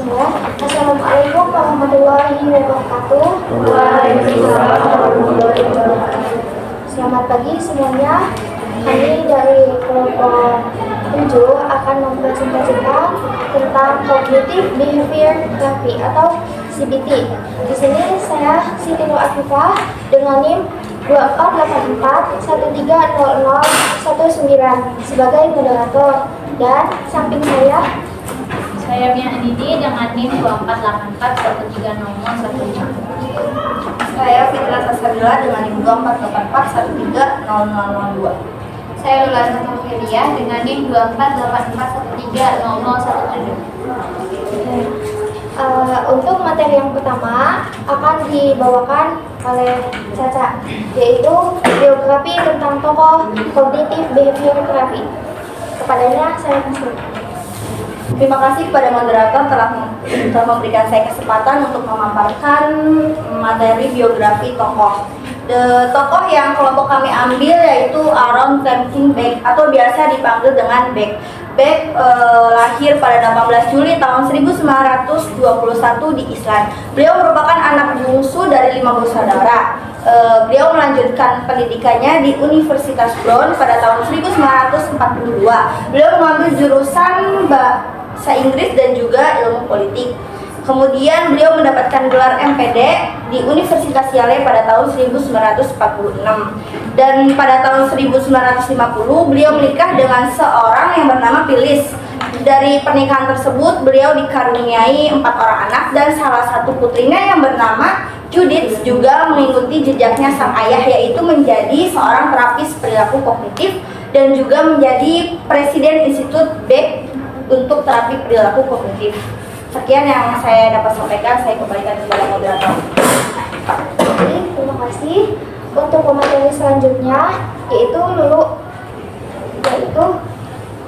saya. Assalamualaikum warahmatullahi wabarakatuh. Waalaikumsalam warahmatullahi wabarakatuh. Selamat pagi semuanya. Kami dari kelompok 7 akan mempresentasikan tentang Cognitive Behavior Therapy atau CBT. Di sini saya Siti Nur Afifah dengan NIM 2484130019 sebagai moderator, dan samping saya Mia Anidi dengan NIM 2484130015. Saya Fitri Sasabila dengan NIM 2484130002. Saya Lulana Taufiliah dengan NIM 2484130017. Untuk materi yang pertama akan dibawakan oleh Caca, yaitu biografi tentang tokoh Cognitive Behavior Therapy. Kepadanya saya kasih. Terima kasih kepada moderator telah memberikan saya kesempatan untuk memaparkan materi biografi tokoh. Tokoh yang kelompok kami ambil yaitu Aaron Clemson Beck atau biasa dipanggil dengan Beck. Beck lahir pada 18 Juli tahun 1921 di Island. Beliau merupakan anak bungsu dari 5 bersaudara. Beliau melanjutkan pendidikannya di Universitas Brown pada tahun 1942. Beliau mengambil jurusan bahasa Inggris dan juga ilmu politik. Kemudian beliau mendapatkan gelar MPD di Universitas Yale pada tahun 1946. Dan pada tahun 1950 beliau menikah dengan seorang yang bernama Phyllis. Dari pernikahan tersebut beliau dikaruniai 4 orang anak, dan salah satu putrinya yang bernama Judith juga mengikuti jejaknya sang ayah, yaitu menjadi seorang terapis perilaku kognitif dan juga menjadi presiden Institut Beck untuk terapi perilaku kognitif. Sekian yang saya dapat sampaikan, saya kembalikan kepada moderator. Baik, terima kasih. Untuk pemateri selanjutnya yaitu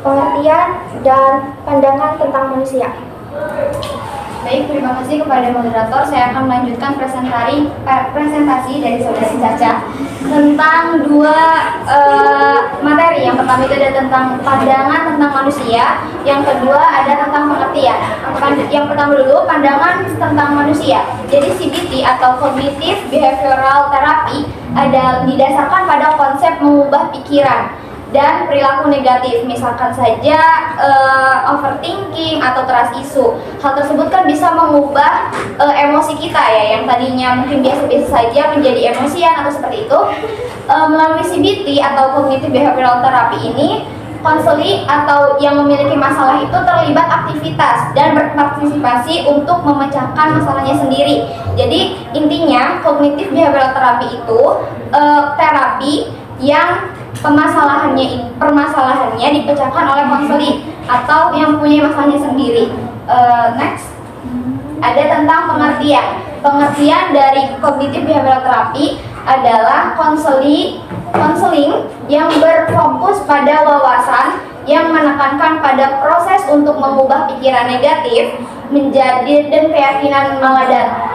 pengertian dan pandangan tentang manusia. Baik, terima kasih kepada moderator. Saya akan melanjutkan presentasi dari saudara Caca tentang dua materi. Yang pertama itu ada tentang pandangan tentang manusia, yang kedua ada tentang pengertian. Yang pertama dulu, pandangan tentang manusia. Jadi CBT atau Cognitive Behavioral Therapy ada didasarkan pada konsep mengubah pikiran dan perilaku negatif, misalkan saja overthinking atau trust issue. Hal tersebut kan bisa mengubah emosi kita ya, yang tadinya mungkin biasa-biasa saja menjadi emosian atau seperti itu. Melalui CBT atau Cognitive Behavioral Therapy ini, konseli atau yang memiliki masalah itu terlibat aktivitas dan berpartisipasi untuk memecahkan masalahnya sendiri. Jadi intinya Cognitive Behavioral Therapy itu terapi yang permasalahannya dipecahkan oleh konseli atau yang punya masalahnya sendiri. Next, ada tentang pengertian. Pengertian dari Cognitive Behavioral Therapy adalah konseling yang berfokus pada wawasan yang menekankan pada proses untuk mengubah pikiran negatif menjadi dan keyakinan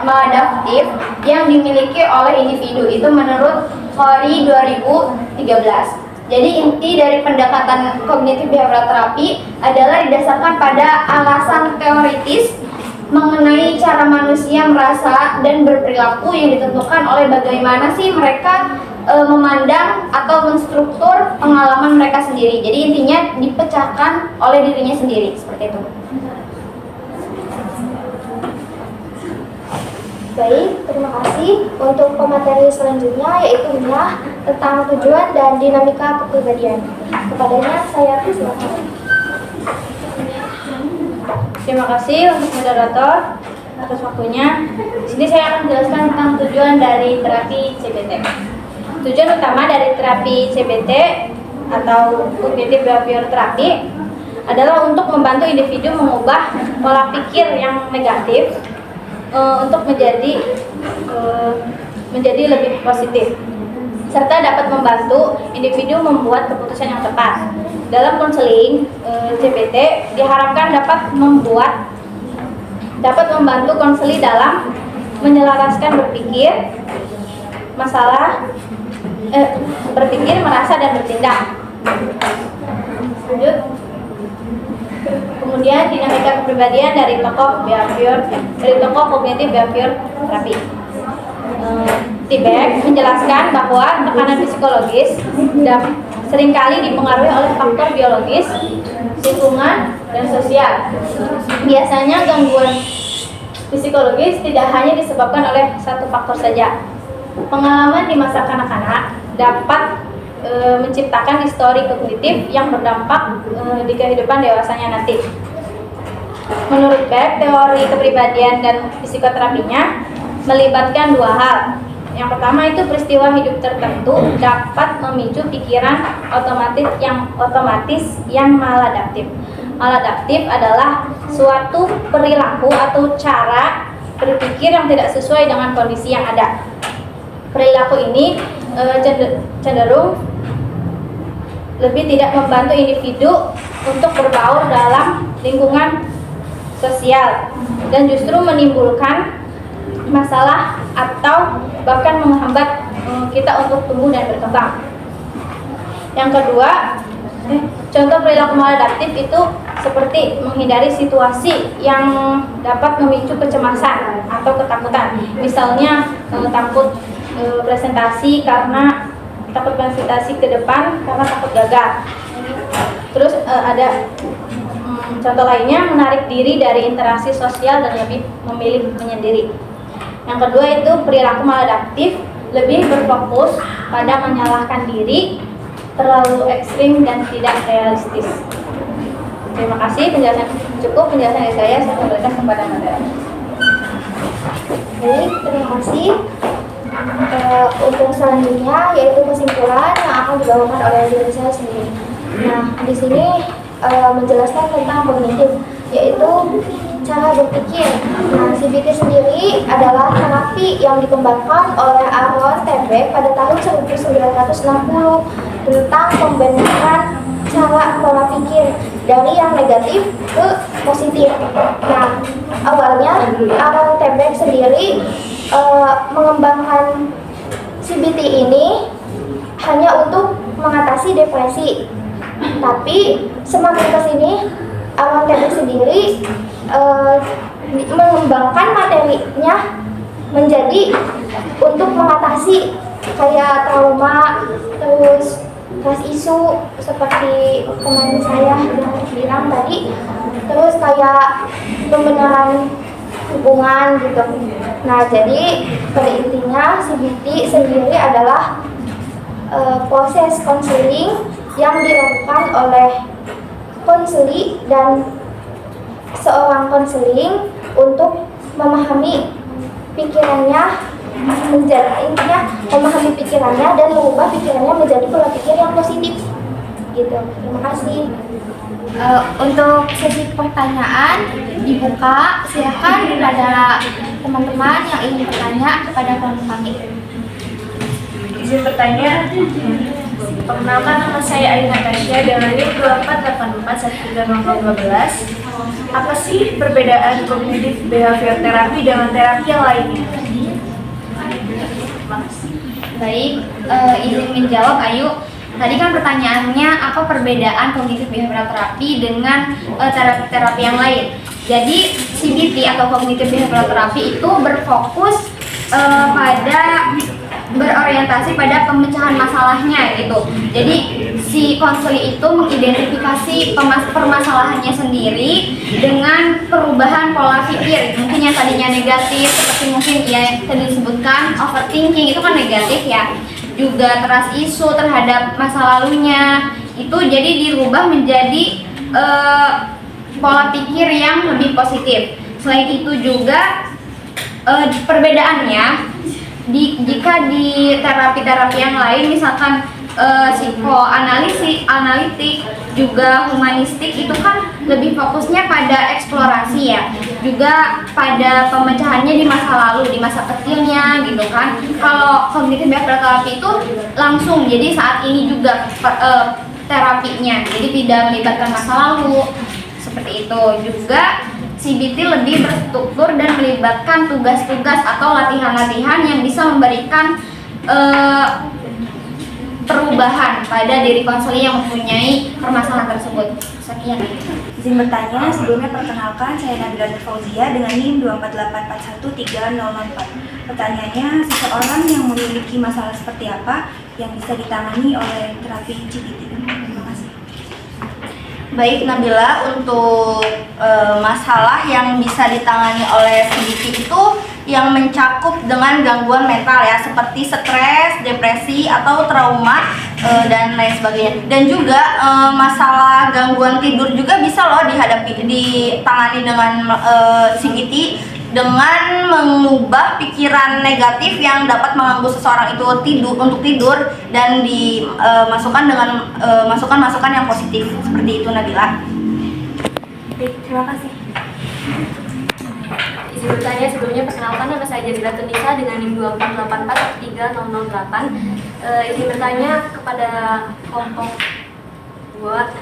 maladaptif yang dimiliki oleh individu. Itu menurut Corey 2013. Jadi inti dari pendekatan Cognitive Behavioral Therapy adalah didasarkan pada alasan teoritis mengenai cara manusia merasa dan berperilaku yang ditentukan oleh bagaimana sih mereka memandang atau menstruktur pengalaman mereka sendiri. Jadi intinya dipecahkan oleh dirinya sendiri, seperti itu. Baik, terima kasih. Untuk pemateri selanjutnya yaitu tentang tujuan dan dinamika kepribadian. Kepadanya saya persilakan. Terima kasih untuk moderator atas waktunya. Di sini saya akan menjelaskan tentang tujuan dari terapi CBT. Tujuan utama dari terapi CBT atau Cognitive Behavior Therapy adalah untuk membantu individu mengubah pola pikir yang negatif untuk menjadi lebih positif, serta dapat membantu individu membuat keputusan yang tepat. Dalam konseling CBT diharapkan dapat membantu konseli dalam menyelaraskan berpikir, merasa dan bertindak. Lanjut. Kemudian dinamika kepribadian dari tokoh kognitif behavior terapi. Tibek menjelaskan bahwa tekanan psikologis seringkali dipengaruhi oleh faktor biologis, lingkungan, dan sosial. Biasanya gangguan psikologis tidak hanya disebabkan oleh satu faktor saja. Pengalaman di masa kanak-kanak dapat menciptakan histori kognitif yang berdampak di kehidupan dewasanya nanti. Menurut Beck, teori kepribadian dan psikoterapinya melibatkan dua hal. Yang pertama itu peristiwa hidup tertentu dapat memicu pikiran otomatis yang maladaptif. Maladaptif adalah suatu perilaku atau cara berpikir yang tidak sesuai dengan kondisi yang ada. Perilaku ini cenderung lebih tidak membantu individu untuk berbaur dalam lingkungan sosial dan justru menimbulkan masalah atau bahkan menghambat kita untuk tumbuh dan berkembang. Yang kedua, contoh perilaku maladaptif itu seperti menghindari situasi yang dapat memicu kecemasan atau ketakutan. Misalnya takut presentasi ke depan karena takut gagal. Terus ada contoh lainnya, menarik diri dari interaksi sosial dan lebih memilih menyendiri. Yang kedua itu perilaku maladaptif lebih berfokus pada menyalahkan diri, terlalu ekstrim dan tidak realistis. Terima kasih, penjelasan dari saya kembalikan kepada materi. Baik, terima kasih. Untuk selanjutnya yaitu kesimpulan yang akan dibawakan oleh diri saya sendiri. Nah, di sini menjelaskan tentang kognitif, yaitu cara berpikir. Nah, CBT sendiri adalah terapi yang dikembangkan oleh Aaron Tebek pada tahun 1960 tentang pembenaran cara pola pikir dari yang negatif ke positif. Nah, awalnya Aaron Tebek sendiri mengembangkan CBT ini hanya untuk mengatasi depresi. Tapi semakin kesini Aaron Tebek sendiri mengembangkan materinya menjadi untuk mengatasi kayak trauma, terus trust issue seperti teman saya yang bilang tadi, terus kayak pembenaran hubungan gitu. Nah, jadi pada intinya CBT sendiri adalah proses konseling yang dilakukan oleh konseli dan seorang konseling untuk memahami pikirannya, memahami pikirannya dan mengubah pikirannya menjadi pola pikir yang positif. Gitu. Terima kasih. Untuk sesi pertanyaan dibuka, silakan kepada teman-teman yang ingin bertanya kepada kami. Izin bertanya. Perkenalkan, nama saya Aina Tasya dengan NIM 2484130012. Apa sih perbedaan kognitif behavior terapi dengan terapi yang lainnya? Terima kasih. Baik, izin menjawab Ayu. Tadi kan pertanyaannya apa perbedaan kognitif behavioral terapi dengan terapi-terapi yang lain. Jadi CBT atau kognitif behavioral terapi itu berfokus pada berorientasi pada pemecahan masalahnya gitu. Jadi si konseli itu mengidentifikasi permasalahannya sendiri dengan perubahan pola pikir. Mungkin yang tadinya negatif seperti mungkin yang tadi disebutkan overthinking itu kan negatif ya. Juga trust issue terhadap masa lalunya itu jadi dirubah menjadi pola pikir yang lebih positif. Selain itu juga perbedaannya jika di terapi-terapi yang lain misalkan psikoanalitik juga humanistik itu kan lebih fokusnya pada eksplorasi ya, juga pada pemecahannya di masa lalu, di masa kecilnya gitu kan. Kalau kognitif behavioral terapi itu langsung, jadi saat ini juga terapinya, jadi tidak melibatkan masa lalu seperti itu. Juga CBT lebih berstruktur dan melibatkan tugas-tugas atau latihan-latihan yang bisa memberikan perubahan pada diri konseli yang mempunyai permasalahan tersebut. Sekian. Izin bertanya, sebelumnya perkenalkan saya Nabila Fauzia dengan NIM 248413004. Pertanyaannya, seseorang yang memiliki masalah seperti apa yang bisa ditangani oleh terapi CBT? Terima kasih. Baik Nabila, untuk masalah yang bisa ditangani oleh CBT itu yang mencakup dengan gangguan mental ya, seperti stres, depresi atau trauma dan lain sebagainya. Dan juga masalah gangguan tidur juga bisa loh ditangani dengan CBT dengan mengubah pikiran negatif yang dapat mengganggu seseorang itu untuk tidur dan dimasukkan dengan masukan-masukan yang positif. Seperti itu Nabila. Baik, terima kasih. Izin bertanya, sebelumnya perkenalkan nama saya Jazila Tunisa dengan NIM 248430008. Izin bertanya kepada kelompok 7.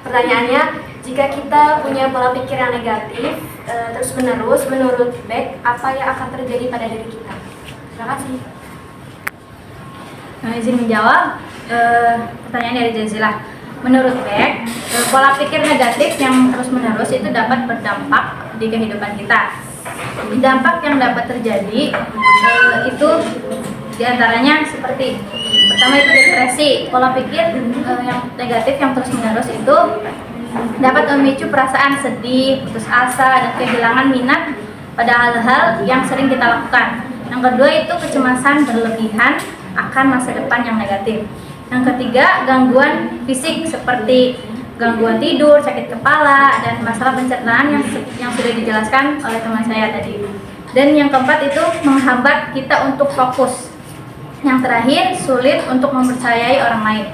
Pertanyaannya, jika kita punya pola pikir yang negatif terus menerus, menurut Beck, apa yang akan terjadi pada diri kita? Terima kasih. Izin menjawab pertanyaan dari Jazila. Menurut Beck, pola pikir negatif yang terus-menerus itu dapat berdampak di kehidupan kita. Dampak yang dapat terjadi itu diantaranya seperti pertama itu depresi. Pola pikir yang negatif yang terus-menerus itu dapat memicu perasaan sedih, putus asa, dan kehilangan minat pada hal-hal yang sering kita lakukan. Yang kedua itu kecemasan berlebihan akan masa depan yang negatif. Yang ketiga, gangguan fisik seperti gangguan tidur, sakit kepala, dan masalah pencernaan yang sudah dijelaskan oleh teman saya tadi. Dan yang keempat itu menghambat kita untuk fokus. Yang terakhir, sulit untuk mempercayai orang lain.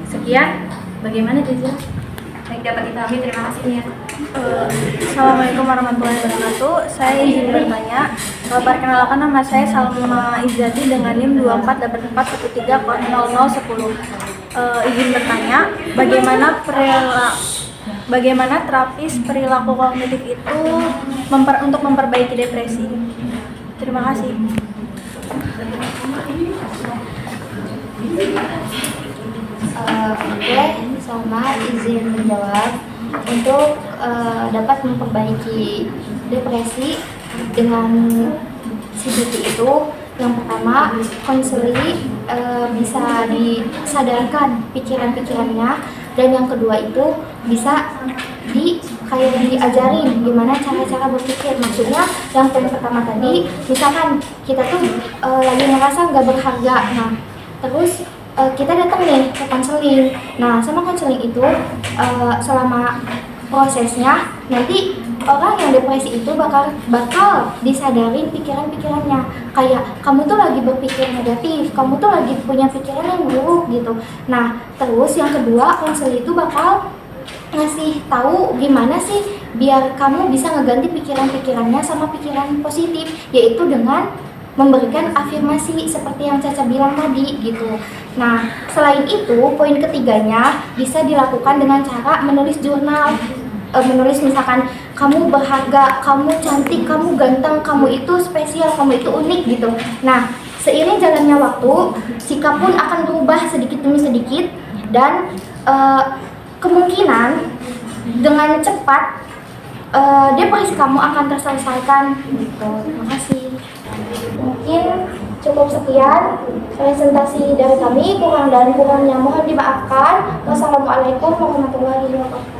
Sekian, bagaimana Jazila? Baik, dapat dipahami. Terima kasih. Assalamualaikum warahmatullahi wabarakatuh. Saya izin bertanya. Perkenalkan nama saya Salma Izzati dengan NIM 24841300010. Izin bertanya, bagaimana terapis perilaku kognitif itu untuk memperbaiki depresi? Terima kasih. Oke, Salma izin menjawab. Untuk dapat memperbaiki depresi dengan CBT itu, yang pertama konseli bisa disadarkan pikiran-pikirannya, dan yang kedua itu bisa kayak diajarin gimana cara-cara berpikir. Maksudnya yang poin pertama tadi, misalkan kita tuh lagi ngerasa nggak berharga, nah terus kita datang nih ke konseling. Nah, sama konseling itu selama prosesnya nanti orang yang depresi itu bakal disadarin pikiran-pikirannya. Kayak kamu tuh lagi berpikir negatif, kamu tuh lagi punya pikiran yang buruk gitu. Nah, terus yang kedua, konseling itu bakal ngasih tahu gimana sih biar kamu bisa ngeganti pikiran-pikirannya sama pikiran positif, yaitu dengan memberikan afirmasi seperti yang Caca bilang tadi gitu. Nah, selain itu, poin ketiganya bisa dilakukan dengan cara menulis jurnal. Menulis misalkan kamu berharga, kamu cantik, kamu ganteng, kamu itu spesial, kamu itu unik gitu. Nah, seiring jalannya waktu, sikap pun akan berubah sedikit demi sedikit, dan kemungkinan dengan cepat depresi kamu akan terselesaikan gitu. Terima kasih. Mungkin cukup sekian presentasi dari kami. Kurang dan kurangnya mohon dimaafkan. Wassalamualaikum warahmatullahi wabarakatuh.